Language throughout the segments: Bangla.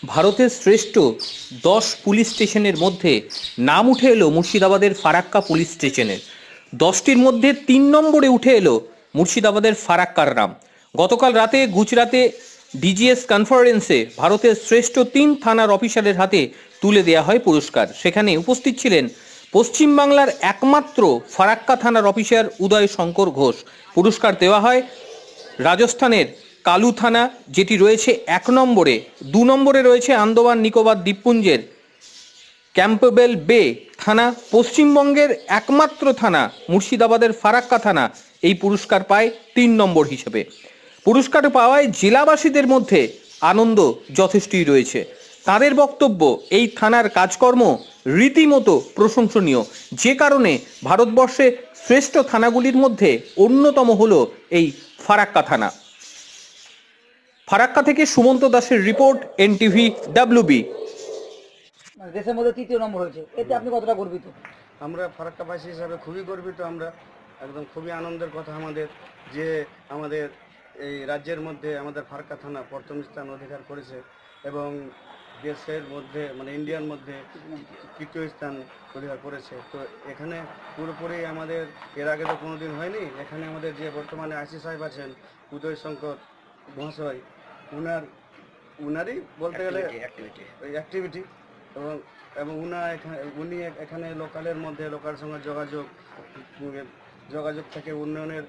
ভারতের শ্রেষ্ঠ 10 পুলিশ স্টেশনের মধ্যে নাম উঠে এলো মুর্শিদাবাদের ফারাক্কা পুলিশ স্টেশনের। 10টির মধ্যে 3 নম্বরে উঠে এলো মুর্শিদাবাদের ফারাক্কার নাম। গতকাল রাতে গুজরাতে ডিজিএস কনফারেন্সে ভারতের শ্রেষ্ঠ 3 থানার অফিসারের হাতে তুলে দেওয়া হয় পুরস্কার। সেখানে উপস্থিত ছিলেন পশ্চিমবাংলার একমাত্র ফারাক্কা থানার অফিসার উদয় শঙ্কর ঘোষ। পুরস্কার দেওয়া হয় রাজস্থানের কালু থানা, যেটি রয়েছে 1 নম্বরে। 2 নম্বরে রয়েছে আন্দামান নিকোবর দ্বীপপুঞ্জের ক্যাম্পবেল বে থানা। পশ্চিমবঙ্গের একমাত্র থানা মুর্শিদাবাদের ফারাক্কা থানা এই পুরস্কার পায় 3 নম্বর হিসেবে। পুরস্কার পাওয়ায় জেলাবাসীদের মধ্যে আনন্দ যথেষ্টই রয়েছে। তাদের বক্তব্য, এই থানার কাজকর্ম রীতিমতো প্রশংসনীয়, যে কারণে ভারতবর্ষে শ্রেষ্ঠ থানাগুলির মধ্যে অন্যতম হলো এই ফারাক্কা থানা। ফারাক্কা থেকে সুমন্ত দাসের রিপোর্ট, এনটিভি WB। দেশের মধ্যে 3য় নম্বর হয়েছে, এতে আপনি কতটা গর্বিত? আমরা ফারাক্কাবাসী হিসাবে খুবই গর্বিত। আমরা একদম খুবই আনন্দের কথা আমাদের, যে আমাদের এই রাজ্যের মধ্যে আমাদের ফারাক্কা থানা প্রথম স্থান অধিকার করেছে এবং দেশের মধ্যে মানে ইন্ডিয়ার মধ্যে 3য় স্থান অধিকার করেছে। তো এখানে পুরোপুরি আমাদের এর আগে তো কোনো দিন হয়নি। এখানে আমাদের যে বর্তমানে আইসি সাহেব আছেন উদয় শঙ্কর মহাশয়, উনারই বলতে গেলে অ্যাক্টিভিটি এবং উনি এখানে লোকালের মধ্যে লোকাল সঙ্গে যোগাযোগ থেকে উন্নয়নের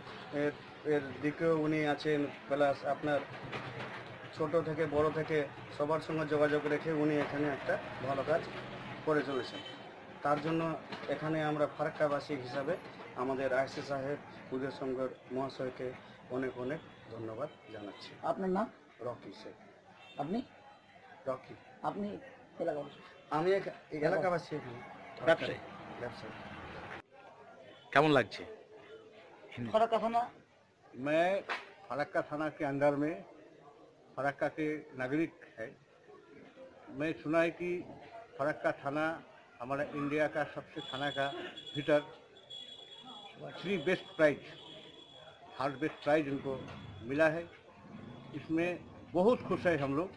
এর দিকেও উনি আছেন। প্লাস আপনার ছোট থেকে বড় থেকে সবার সঙ্গে যোগাযোগ রেখে উনি এখানে একটা ভালো কাজ করে চলেছেন। তার জন্য এখানে আমরা ফারাক্কাবাসী হিসাবে আমাদের আইসি সাহেব উদয় শঙ্কর মহাশয়কে অনেক অনেক ধন্যবাদ জানাচ্ছি। আপনার নাম? রকি শেখ। আপনি? রকি। আপনি এলাকাবাসী? আমি এলাকাবাসী। এখানে ব্যবসায়ী। কেমন লাগছে फरक्का थाना? मैं फरक्का थाना के अंदर में फरक्का के नागरिक है। मैं सुना है कि फरक्का थाना हमारा इंडिया का सबसे थाना का भीतर 3 best prize, 3rd best prize उनको मिला है। इसमें बहुत खुश है हम लोग,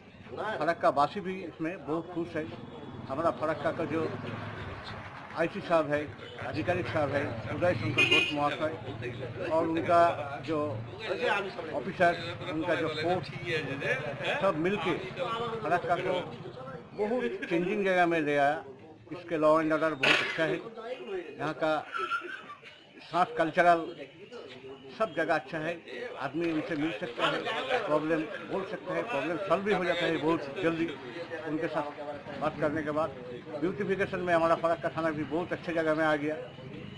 फरक्का वासी भी इसमें बहुत खुश है। हमारा फरक्का का जो आईसी साहब है, आधिकारिक साहब है उदय शंकर घोष महाशय, और उनका जो ऑफिसर, उनका जो फोर्स, सब मिलके फरक्का को बहुत चेंजिंग जगह में ले आया। इसके लॉ एंड ऑर्डर बहुत अच्छा है, यहाँ का सांस कल्चरल सब जगह अच्छा है। आदमी उनसे मिल सकता है, प्रॉब्लम बोल सकता है, प्रॉब्लम सॉल्व भी हो जाता है बहुत जल्दी उनके साथ बात करने के बाद। ब्यूटिफिकेशन में हमारा फरक्का थाना भी बहुत अच्छे जगह में आ गया।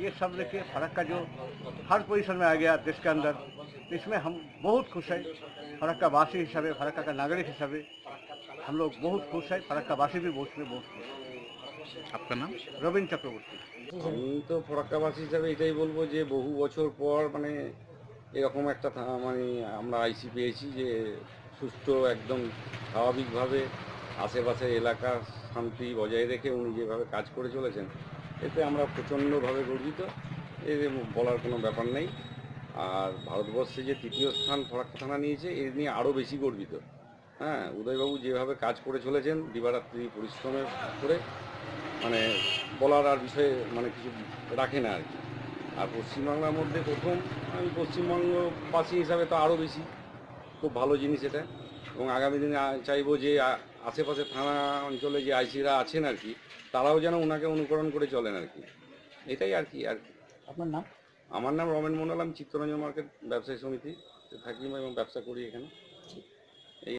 ये सब लेके फरक्का जो हर पोजीशन में आ गया देश के अंदर, इसमें हम बहुत खुश है। फरक्का वासी हिसाबे, फरक्का का नागरिक हिसाबे हम लोग बहुत खुश है। फरक्का वासी भी बहुत खुश है। আপনার নাম? রবীন্দ্র চক্রবর্তী। আমি তো ফরাক্কাবাসী হিসাবে এটাই বলবো যে বহু বছর পর মানে এরকম একটা মানে আমরা আইসি পেয়েছি, যে সুষ্ঠু একদম স্বাভাবিকভাবে আশেপাশে এলাকার শান্তি বজায় রেখে উনি যেভাবে কাজ করে চলেছেন, এতে আমরা প্রচণ্ডভাবে গর্বিত। এর বলার কোনো ব্যাপার নেই। আর ভারতবর্ষে যে 3য় স্থান ফরাক্কা থানা নিয়েছে, এর নিয়ে আরও বেশি গর্বিত। হ্যাঁ, উদয়বাবু যেভাবে কাজ করে চলেছেন দিবারাত্রি পরিশ্রমের করে, মানে বলার আর বিষয়ে মানে কিছু রাখে না আর কি। আর পশ্চিমবাংলার মধ্যে প্রথম, আমি পশ্চিমবঙ্গবাসী হিসাবে তো আরও বেশি খুব ভালো জিনিস এটা। এবং আগামী দিনে চাইবো যে আশেপাশে থানা অঞ্চলে যে আইসিরা আছেন আর কি, তারাও যেন ওনাকে অনুকরণ করে চলেন আর কি। এটাই আর কি। আপনার নাম? আমার নাম রমেন মন্ডল, আমি চিত্তরঞ্জন মার্কেট ব্যবসায়ী সমিতি থাকি এবং ব্যবসা করি এখানে।